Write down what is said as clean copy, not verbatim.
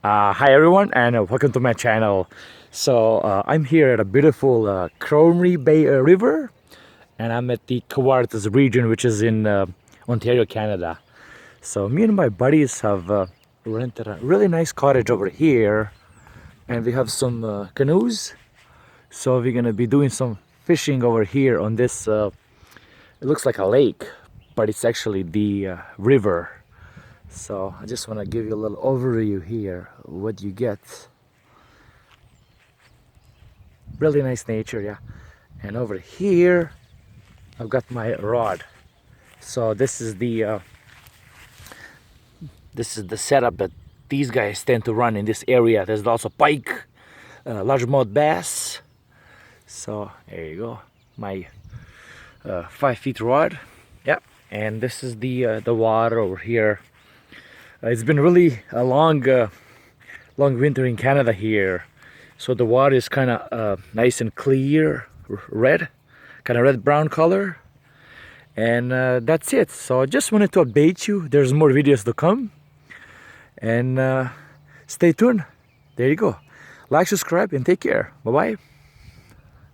Hi everyone and welcome to my channel. I'm here at a beautiful Cromrie Bay River, and I'm at the Cottage region, which is in Ontario, Canada. So me and my buddies have rented a really nice cottage over here, and we have some canoes. So we're gonna be doing some fishing over here on this. It looks like a lake, but it's actually the river. So I just want to give you a little overview here, what you get. Really nice nature, yeah. And over here, I've got my rod. So this is the setup that these guys tend to run in this area. There's also pike, largemouth bass. So there you go, my 5 feet rod. Yeah, and this is the water over here. It's been really a long winter in Canada here, so the water is kind of nice and clear, red, kind of red brown color, and that's it. So I just wanted to update you. There's more videos to come, and stay tuned. There you go. Like, subscribe, and take care. Bye bye.